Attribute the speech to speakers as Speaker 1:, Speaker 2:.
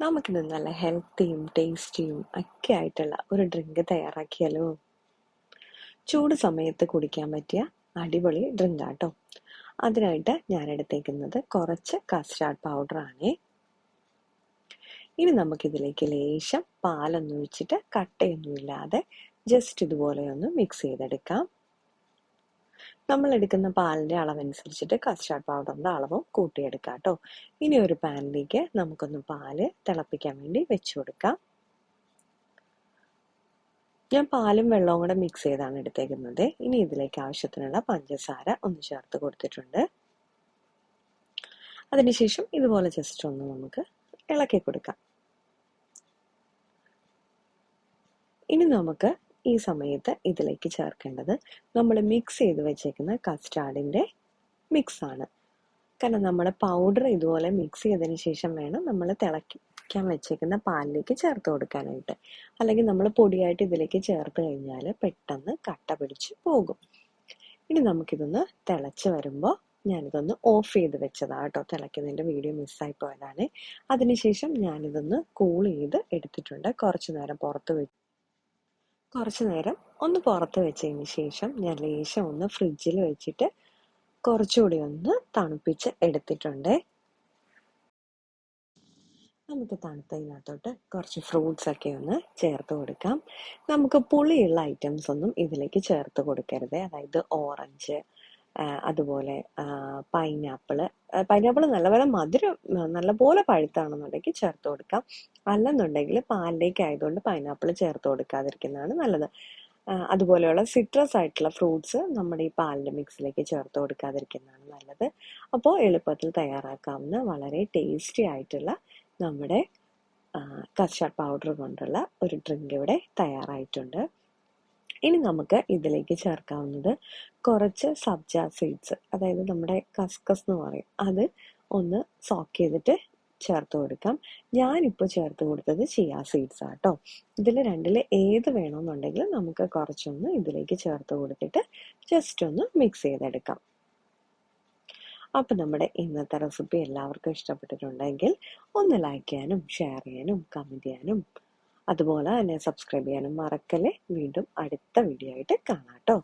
Speaker 1: നമുക്കിന്ന് നല്ല ഹെൽത്തിയും ടേസ്റ്റിയും ഒക്കെ ആയിട്ടുള്ള ഒരു ഡ്രിങ്ക് തയ്യാറാക്കിയാലോ? ചൂട് സമയത്ത് കുടിക്കാൻ പറ്റിയ അടിപൊളി ഡ്രിങ്ക് ആട്ടോ. അതിനായിട്ട് ഞാൻ എടുത്തേക്കുന്നത് കുറച്ച് കസ്റ്റാർഡ് പൗഡർ ആണേ. ഇനി നമുക്കിതിലേക്ക് ലേശം പാലൊന്നും ഒഴിച്ചിട്ട് കട്ടയൊന്നും ഇല്ലാതെ ജസ്റ്റ് ഇതുപോലെ ഒന്ന് മിക്സ് ചെയ്തെടുക്കാം. നമ്മൾ എടുക്കുന്ന പാലിന്റെ അളവനുസരിച്ചിട്ട് കസ്റ്റാർഡ് പൗഡറിന്റെ അളവും കൂട്ടിയെടുക്കാം കേട്ടോ. ഇനി ഒരു പാനിലേക്ക് നമുക്കൊന്ന് പാല് തിളപ്പിക്കാൻ വേണ്ടി വെച്ചു കൊടുക്കാം. ഞാൻ പാലും വെള്ളവും കൂടെ മിക്സ് ചെയ്താണ് എടുത്തേക്കുന്നത്. ഇനി ഇതിലേക്ക് ആവശ്യത്തിനുള്ള പഞ്ചസാര ഒന്ന് ചേർത്ത് കൊടുത്തിട്ടുണ്ട്. അതിനുശേഷം ഇതുപോലെ ജസ്റ്റ് ഒന്ന് നമുക്ക് ഇളക്കി കൊടുക്കാം. ഇനി നമുക്ക് ഈ സമയത്ത് ഇതിലേക്ക് ചേർക്കേണ്ടത് നമ്മൾ മിക്സ് ചെയ്ത് വെച്ചേക്കുന്ന കസ്റ്റാർഡിന്റെ മിക്സ് ആണ്. കാരണം നമ്മൾ പൗഡർ ഇതുപോലെ മിക്സ് ചെയ്തതിന് ശേഷം വേണം നമ്മൾ തിളയ്ക്കാൻ വെച്ചേക്കുന്ന പാലിലേക്ക് ചേർത്ത് കൊടുക്കാനായിട്ട്. അല്ലെങ്കിൽ നമ്മൾ പൊടിയായിട്ട് ഇതിലേക്ക് ചേർത്ത് കഴിഞ്ഞാൽ പെട്ടെന്ന് കട്ട പിടിച്ച് പോകും. ഇനി നമുക്കിതൊന്ന് തിളച്ച് വരുമ്പോൾ ഞാനിതൊന്ന് ഓഫ് ചെയ്ത് വെച്ചതാണ് കേട്ടോ. തിളയ്ക്കുന്നതിൻ്റെ വീഡിയോ മിസ്സായി പോയതാണ്. അതിനുശേഷം ഞാനിതൊന്ന് കൂൾ ചെയ്ത് എടുത്തിട്ടുണ്ട്. കുറച്ച് നേരം ഒന്ന് പുറത്ത് വെച്ചതിന് ശേഷം ഞാൻ ലേശം ഒന്ന് ഫ്രിഡ്ജിൽ വെച്ചിട്ട് കുറച്ചുകൂടി ഒന്ന് തണുപ്പിച്ച് എടുത്തിട്ടുണ്ട്. നമുക്ക് തണുത്തതിനകത്തോട്ട് കുറച്ച് ഫ്രൂട്ട്സ് ഒക്കെ ഒന്ന് ചേർത്ത് കൊടുക്കാം. നമുക്ക് പുളിയുള്ള ഐറ്റംസ് ഒന്നും ഇതിലേക്ക് ചേർത്ത് കൊടുക്കരുത്. അതായത് ഓറഞ്ച്, അതുപോലെ പൈനാപ്പിൾ നല്ലപോലെ മധുരം നല്ലപോലെ പഴുത്താണെന്നുണ്ടെങ്കിൽ ചേർത്ത് കൊടുക്കാം. അല്ലെന്നുണ്ടെങ്കിൽ പാലിലേക്ക് ആയതുകൊണ്ട് പൈനാപ്പിൾ ചേർത്ത് കൊടുക്കാതിരിക്കുന്നതാണ് നല്ലത്. അതുപോലെയുള്ള സിട്രസ് ആയിട്ടുള്ള ഫ്രൂട്ട്സ് നമ്മുടെ ഈ പാലിൻ്റെ മിക്സിലേക്ക് ചേർത്ത് കൊടുക്കാതിരിക്കുന്നതാണ് നല്ലത്. അപ്പോൾ എളുപ്പത്തിൽ തയ്യാറാക്കാവുന്ന വളരെ ടേസ്റ്റി ആയിട്ടുള്ള നമ്മുടെ കസ്റ്റാർഡ് പൗഡർ കൊണ്ടുള്ള ഒരു ഡ്രിങ്ക് ഇവിടെ തയ്യാറായിട്ടുണ്ട്. ഇനി നമുക്ക് ഇതിലേക്ക് ചേർക്കാവുന്നത് കുറച്ച് സബ്ജ സീഡ്സ്, അതായത് നമ്മുടെ കസ്കസ് എന്ന് പറയും, അത് ഒന്ന് സോക്ക് ചെയ്തിട്ട് ചേർത്ത് കൊടുക്കാം. ഞാനിപ്പോൾ ചേർത്ത് കൊടുത്തത് ചിയ സീഡ്സ് ആട്ടോ. ഇതിൽ രണ്ടിൽ ഏത് വേണമെന്നുണ്ടെങ്കിൽ നമുക്ക് കുറച്ചൊന്ന് ഇതിലേക്ക് ചേർത്ത് കൊടുത്തിട്ട് ജസ്റ്റ് ഒന്ന് മിക്സ് ചെയ്തെടുക്കാം. അപ്പം നമ്മുടെ ഇന്നത്തെ റെസിപ്പി എല്ലാവർക്കും ഇഷ്ടപ്പെട്ടിട്ടുണ്ടെങ്കിൽ ഒന്ന് ലൈക്ക് ചെയ്യാനും ഷെയർ ചെയ്യാനും കമൻറ്റ് ചെയ്യാനും അതുപോലെ തന്നെ സബ്സ്ക്രൈബ് ചെയ്യാനും മറക്കല്ലേ. വീണ്ടും അടുത്ത വീഡിയോ ആയിട്ട് കാണാം കേട്ടോ.